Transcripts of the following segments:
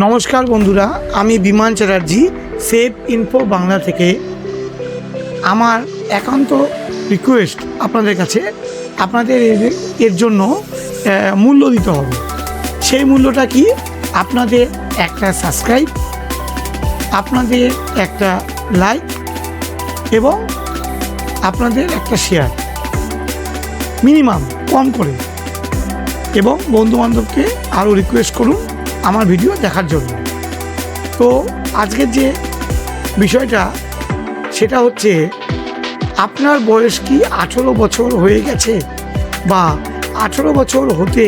নমস্কার বন্ধুরা, আমি বিমান চ্যাটার্জি সেভ ইনফো বাংলা থেকে। আমার একান্ত রিকোয়েস্ট আপনাদের কাছে, আপনাদের এর জন্য মূল্য দিতে হবে। সেই মূল্যটা কি? আপনাদের একটা সাবস্ক্রাইব, আপনাদের একটা লাইক এবং আপনাদের একটা শেয়ার, মিনিমাম কম করে, এবং বন্ধুবান্ধবকে আরও রিকোয়েস্ট করুন আমার ভিডিও দেখার জন্য। তো আজকের যে বিষয়টা সেটা হচ্ছে, আপনার বয়স কি 18 বছর হয়ে গেছে, বা 18 বছর হতে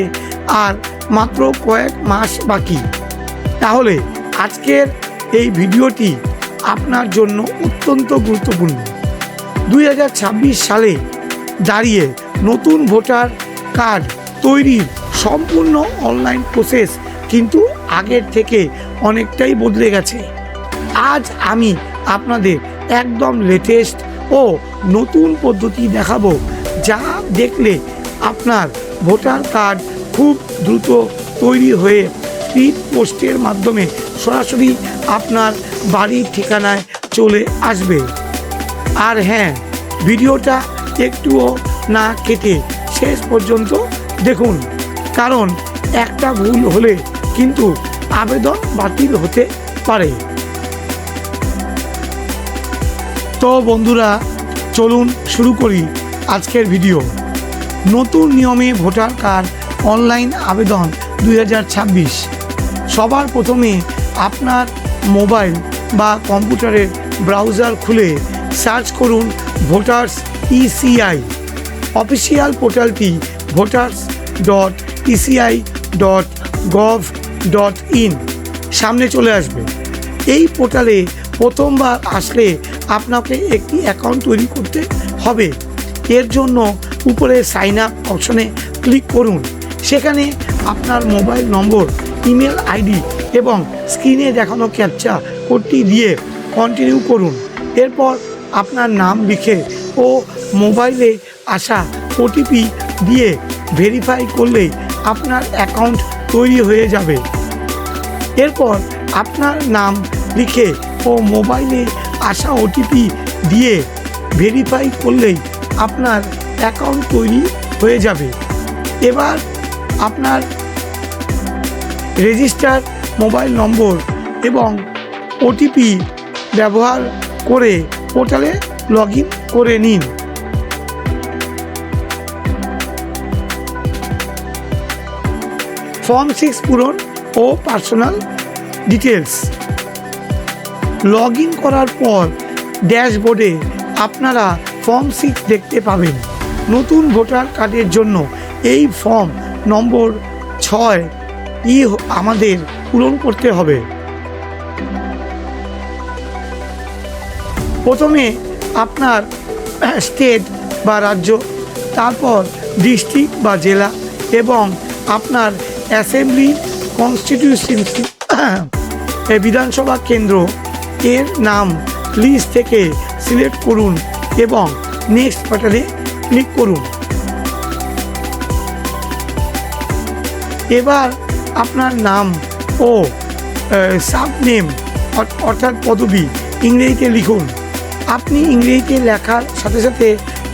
আর মাত্র কয়েক মাস বাকি? তাহলে আজকের এই ভিডিওটি আপনার জন্য অত্যন্ত গুরুত্বপূর্ণ। 2026 সালে দাঁড়িয়ে নতুন ভোটার কার্ড তৈরির সম্পূর্ণ অনলাইন প্রসেস কিন্তু আগের থেকে অনেকটাই বদলে গেছে। আজ আমি আপনাদের একদম লেটেস্ট ও নতুন পদ্ধতি দেখাবো, যা দেখলে আপনার ভোটার কার্ড খুব দ্রুত তৈরি হয়ে স্পিড পোস্টের মাধ্যমে সরাসরি আপনার বাড়ির ঠিকানায় চলে আসবে। আর হ্যাঁ, ভিডিওটা একটুও না কেটে শেষ পর্যন্ত দেখুন, কারণ একটা ভুল হলে কিন্তু আবেদন বাতিল হতে পারে। তো বন্ধুরা, চলুন শুরু করি আজকের ভিডিও। নতুন নিয়মে ভোটার কার্ড অনলাইন আবেদন 2026। সবার প্রথমে আপনার মোবাইল বা কম্পিউটারের ব্রাউজার খুলে সার্চ করুন ভোটার্স ইসিআই। অফিসিয়াল পোর্টালটি voters.eci.gov.in সামনে চলে আসবে। এই পোর্টালে প্রথমবার আসলে আপনাকে একটি অ্যাকাউন্ট তৈরি করতে হবে। এর জন্য উপরে সাইন আপ অপশনে ক্লিক করুন। সেখানে আপনার মোবাইল নম্বর, ইমেল আইডি এবং স্ক্রিনে দেখানো ক্যাপচা কোডটি দিয়ে কন্টিনিউ করুন। এরপর আপনার নাম লিখে ও মোবাইলে আসা ওটিপি দিয়ে ভেরিফাই করলেই আপনার অ্যাকাউন্ট তৈরি হয়ে যাবে। এরপর আপনার নাম লিখে ও মোবাইলে আসা ওটিপি দিয়ে ভেরিফাই করলেই আপনার অ্যাকাউন্ট তৈরি হয়ে যাবে। এবার আপনার রেজিস্টার মোবাইল নম্বর এবং ওটিপি ব্যবহার করে পোর্টালে লগ ইন করে নিন। ফর্ম 6 পূরণ ও পার্সোনাল ডিটেলস। লগ ইন করার পর ড্যাশবোর্ডে আপনারা ফর্ম 6 দেখতে পাবেন। নতুন ভোটার কার্ডের জন্য এই ফর্ম নম্বর 6 আমাদের পূরণ করতে হবে। প্রথমে আপনার স্টেট বা রাজ্য, তারপর ডিস্ট্রিক্ট বা জেলা এবং আপনার অ্যাসেম্বলি কনস্টিটিউয়েন্সি বিধানসভা কেন্দ্র এর নাম লিস্ট থেকে সিলেক্ট করুন এবং নেক্সট বাটনে ক্লিক করুন। এবার আপনার নাম ও সাবনেম অর্থাৎ পদবি ইংরেজিতে লিখুন। আপনি ইংরেজিতে লেখার সাথে সাথে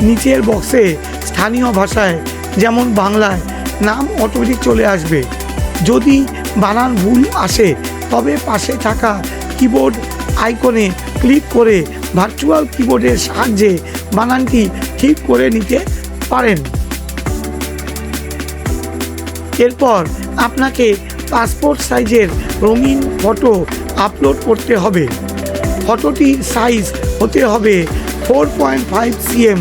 নিচের বক্সে স্থানীয় ভাষায় যেমন বাংলায় নাম অটোমেটিক চলে আসবে। যদি বানান ভুল আসে তবে পাশে থাকা কিবোর্ড আইকনে ক্লিক করে ভার্চুয়াল কিবোর্ডের সাহায্যে বানানটি ঠিক করে নিতে পারেন। এরপর আপনাকে পাসপোর্ট সাইজের রঙিন ফটো আপলোড করতে হবে। ফটোটির সাইজ হতে হবে 4.5 cm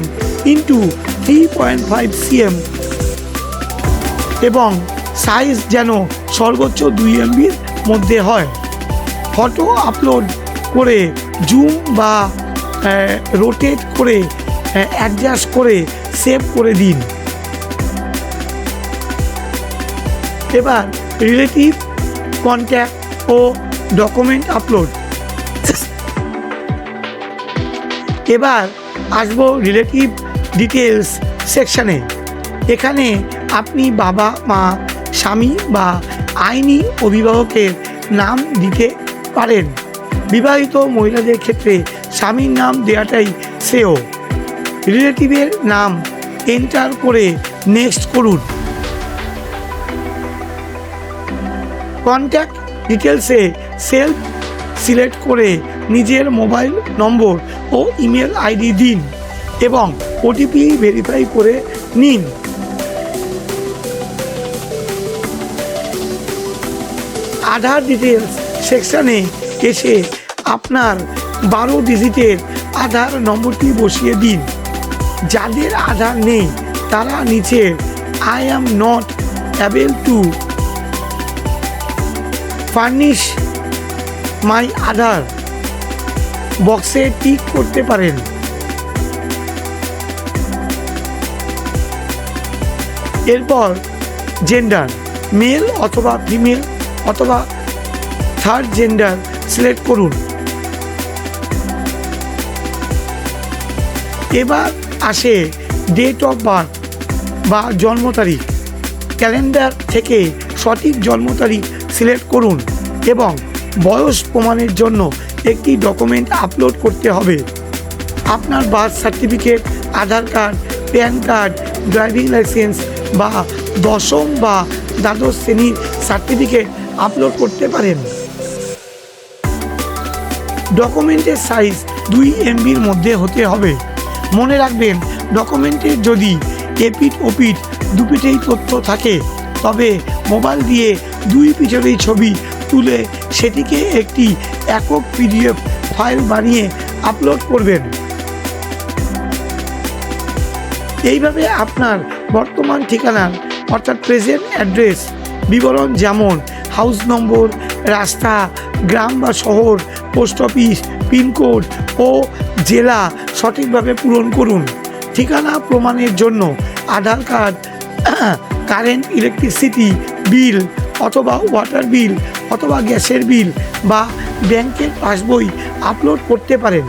ইন্টু 3.5 cm এবং সাইজ যেন সর্বোচ্চ 2 MBর মধ্যে হয়। ফটো আপলোড করে জুম বা রোটেট করে অ্যাডজাস্ট করে সেভ করে দিন। এবার রিলেটিভ, কন্ট্যাক্ট ও ডকুমেন্ট আপলোড। এবার আসবো রিলেটিভ ডিটেলস সেকশানে। এখানে আপনি বাবা, মা, স্বামী বা আইনি অভিভাবকের নাম দিতে পারেন। বিবাহিত মহিলাদের ক্ষেত্রে স্বামীর নাম দেওয়াটাই শ্রেয়। রিলেটিভের নাম এন্টার করে নেক্সট করুন। কন্ট্যাক্ট ডিটেলসে সেলফ সিলেক্ট করে নিজের মোবাইল নম্বর ও ইমেল আইডি দিন এবং ওটিপি ভেরিফাই করে নিন। আধার ডিটেলস সেকশানে এসে আপনার 12 ডিজিটের আধার নম্বরটি বসিয়ে দিন। যাদের আধার নেই তারা নিচে I am not able to furnish my Aadhaar বক্সে টিক করতে পারেন। এরপর জেন্ডার মেল অথবা ফিমেল অথবা থার্ড জেন্ডার সিলেক্ট করুন। এবার আসে ডেট অফ বার্থ বা জন্ম তারিখ। ক্যালেন্ডার থেকে সঠিক জন্ম তারিখ সিলেক্ট করুন এবং বয়স প্রমাণের জন্য একটি ডকুমেন্ট আপলোড করতে হবে। আপনার birth certificate, Aadhaar card, PAN card, driving licence বা দশম বা দ্বাদশ শ্রেণীর সার্টিফিকেট আপলোড করতে পারেন। ডকুমেন্টের সাইজ 2 MBর মধ্যে হতে হবে। মনে রাখবেন, ডকুমেন্টের যদি এপিঠ ওপিঠ দুপিঠেই তথ্য থাকে তবে মোবাইল দিয়ে 2 পিঠেরই ছবি তুলে সেটিকে একটি একক PDF ফাইল বানিয়ে আপলোড করবেন। এইভাবে আপনার বর্তমান ঠিকানার অর্থাৎ প্রেজেন্ট অ্যাড্রেস বিবরণ যেমন হাউস নম্বর, রাস্তা, গ্রাম বা শহর, পোস্ট অফিস, পিনকোড ও জেলা সঠিকভাবে পূরণ করুন। ঠিকানা প্রমাণের জন্য আধার কার্ড, কারেন্ট ইলেকট্রিসিটি বিল অথবা ওয়াটার বিল অথবা গ্যাসের বিল বা ব্যাংকের পাসবই আপলোড করতে পারেন।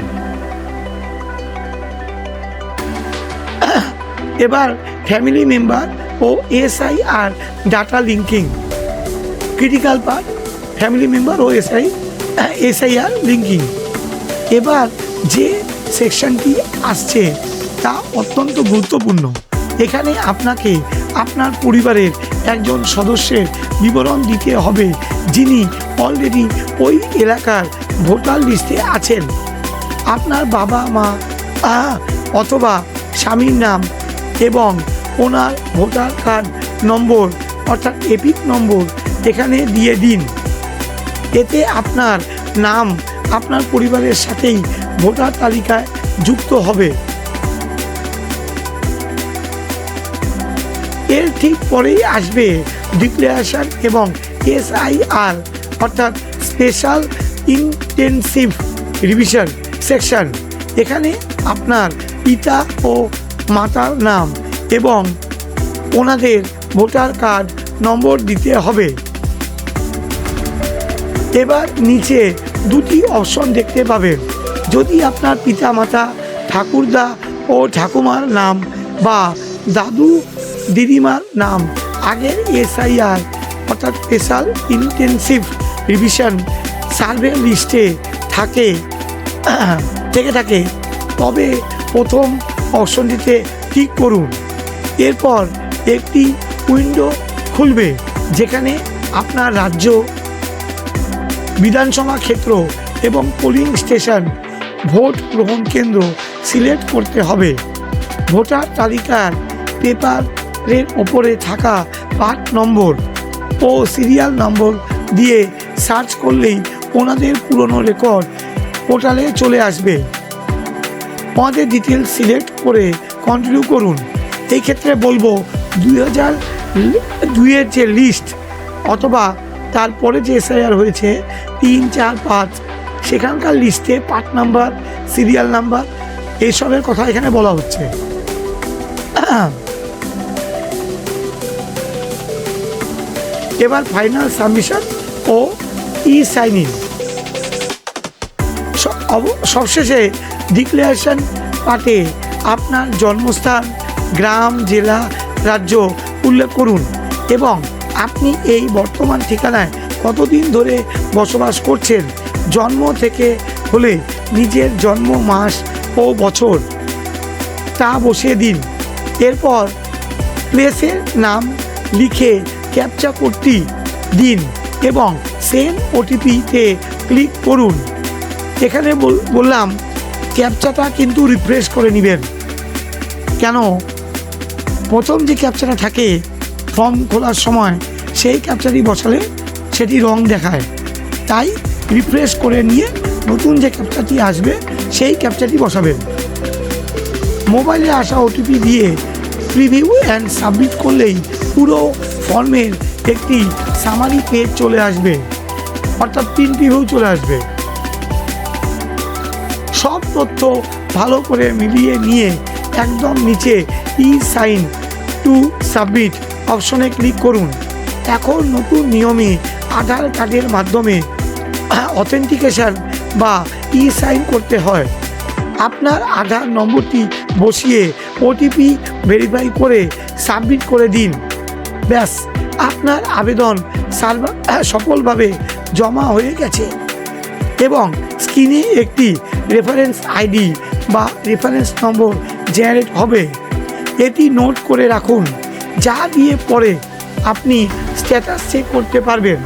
এবার ফ্যামিলি মেম্বার ও SIR data linking. Critical part family member ও SIR লিঙ্কিং। এবার যে সেকশনটি আসছে তা অত্যন্ত গুরুত্বপূর্ণ। এখানে আপনাকে আপনার পরিবারের একজন সদস্যের বিবরণ দিতে হবে যিনি অলরেডি ওই এলাকার ভোটার লিস্টে আছেন। আপনার বাবা মা অথবা স্বামীর নাম এবং ওনার ভোটার কার্ড নম্বর অর্থাৎ এপিক নম্বর এখানে দিয়ে দিন। এতে আপনার নাম আপনার পরিবারের সাথেই ভোটার তালিকায় যুক্ত হবে। এর ঠিক পরেই আসবে ডিক্লারেশন এবং SIR অর্থাৎ স্পেশাল ইন্টেনসিভ রিভিশন সেকশন। এখানে আপনার পিতা ও মাতার নাম এবং ওনাদের ভোটার কার্ড নম্বর দিতে হবে। এবার নিচে 2টি অপশন দেখতে পাবেন। যদি আপনার পিতা মাতা, ঠাকুরদা ও ঠাকুমার নাম বা দাদু দিদিমার নাম আগের SIR অর্থাৎ স্পেশাল ইন্টেনসিভ রিভিশন সার্ভে লিস্টে থেকে থাকে তবে প্রথম অপশনটিতে ক্লিক করুন। এরপর একটি উইন্ডো খুলবে যেখানে আপনার রাজ্য, বিধানসভা ক্ষেত্র এবং পোলিং স্টেশন, ভোট গ্রহণ কেন্দ্র সিলেক্ট করতে হবে। ভোটার তালিকার পেপারের ওপরে থাকা পার্ট নম্বর ও সিরিয়াল নম্বর দিয়ে সার্চ করলেই ওনাদের পুরনো রেকর্ড পোর্টালে চলে আসবে। ওনাদের ডিটেলস সিলেক্ট করে কন্টিনিউ করুন। এই ক্ষেত্রে বলবো 2002-এর যে লিস্ট অথবা তারপরে যে SIR হয়েছে 3, 4, 5 সেখানকার লিস্টে পার্ট নাম্বার, সিরিয়াল নাম্বার এইসবের কথা এখানে বলা হচ্ছে। এবার ফাইনাল সাবমিশন ও সাইন ইন। সবশেষে ডিক্লারেশন পার্টে আপনার জন্মস্থান, গ্রাম, জেলা, রাজ্য উল্লেখ করুন এবং আপনি এই বর্তমান ঠিকানায় কতদিন ধরে বসবাস করছেন, জন্ম থেকে হলে নিজের জন্ম মাস ও বছর তা বসিয়ে দিন। এরপর প্লেসের নাম লিখে ক্যাপচা কোডটি দিন এবং সেন্ড ওটিপিতে ক্লিক করুন। এখানে বললাম ক্যাপচাটা কিন্তু রিফ্রেশ করে নেবেন। কেন, প্রথম যে ক্যাপচাটা থাকে ফর্ম খোলার সময় সেই ক্যাপচাটি বসালে সেটি রং দেখায়, তাই রিফ্রেশ করে নিয়ে নতুন যে ক্যাপচাটি আসবে সেই ক্যাপচাটি বসাবেন। মোবাইলে আসা ওটিপি দিয়ে প্রিভিউ অ্যান্ড সাবমিট করলেই পুরো ফর্মের একটি সামারি পেজ চলে আসবে, অর্থাৎ প্রিন্ট প্রিভিউ চলে আসবে। সব তথ্য ভালো করে মিলিয়ে নিয়ে একদম নিচে সাইন টু সাবমিট অপশনে ক্লিক করুন। এখন নতুন নিয়মে আধার কার্ডের মাধ্যমে অথেন্টিকেশন বা সাইন করতে হয়। আপনার আধার নম্বরটি বসিয়ে ওটিপি ভেরিফাই করে সাবমিট করে দিন। ব্যাস, আপনার আবেদন সফলভাবে জমা হয়ে গেছে এবং স্ক্রিনে একটি রেফারেন্স আইডি বা রেফারেন্স নম্বর জেনারেট হবে। এটি নোট করে রাখুন, যা দিয়ে পরে আপনি স্ট্যাটাস চেক করতে পারবেন।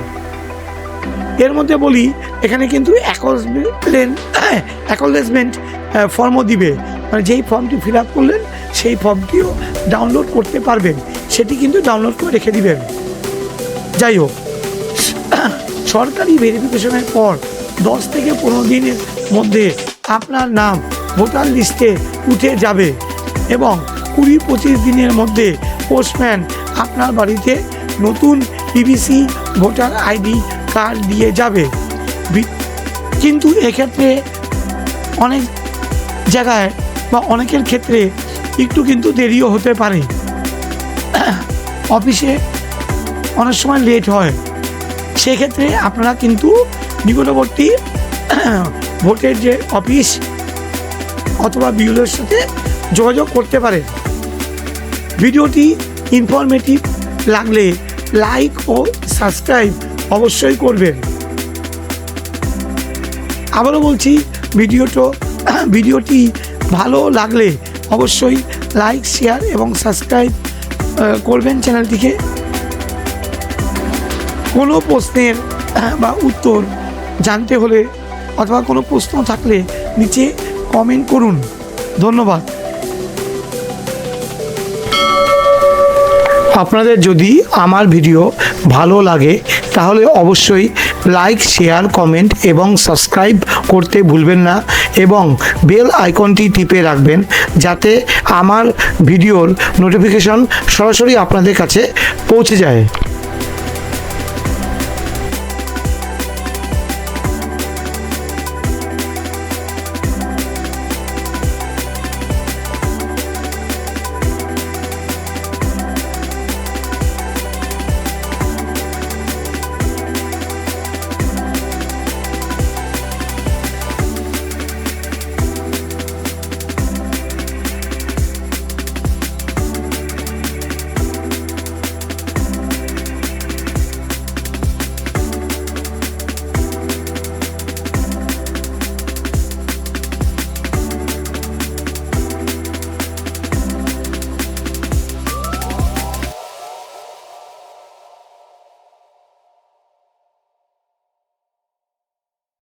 এর মধ্যে বলি, এখানে কিন্তু অ্যাকনলেজমেন্ট ফর্মও দিবে, মানে যেই ফর্মটি ফিল আপ করলেন সেই ফর্মটিও ডাউনলোড করতে পারবেন, সেটি কিন্তু ডাউনলোড করে রেখে দিবেন। যাই হোক, সরকারি ভেরিফিকেশনের পর 10 থেকে 15 দিনের মধ্যে আপনার নাম ভোটার লিস্টে উঠে যাবে এবং 20-25 দিনের মধ্যে পোস্টম্যান আপনার বাড়িতে নতুন পিভিসি ভোটার আইডি কার্ড দিয়ে যাবে। কিন্তু এক্ষেত্রে অনেক জায়গায় বা অনেকের ক্ষেত্রে একটু কিন্তু দেরিও হতে পারে, অফিসে অনেক সময় লেট হয়। সেক্ষেত্রে আপনারা কিন্তু নিকটবর্তী ভোটের যে অফিস অথবা বিএলওর সাথে যোগাযোগ করতে পারেন। ভিডিওটি ইনফরমেটিভ লাগলে লাইক ও সাবস্ক্রাইব অবশ্যই করবেন। আবারও বলছি, ভিডিওটি ভালো লাগলে অবশ্যই লাইক, শেয়ার এবং সাবস্ক্রাইব করবেন চ্যানেলটিকে। কোনো প্রশ্নের বা উত্তর জানতে হলে অথবা কোনো প্রশ্ন থাকলে নিচে কমেন্ট করুন। ধন্যবাদ। আপনাদের যদি আমার ভিডিও ভালো লাগে তাহলে অবশ্যই লাইক, শেয়ার, কমেন্ট এবং সাবস্ক্রাইব করতে ভুলবেন না এবং বেল আইকনটি টিপে রাখবেন, যাতে আমার ভিডিওর নোটিফিকেশন সরাসরি আপনাদের কাছে পৌঁছে যায়।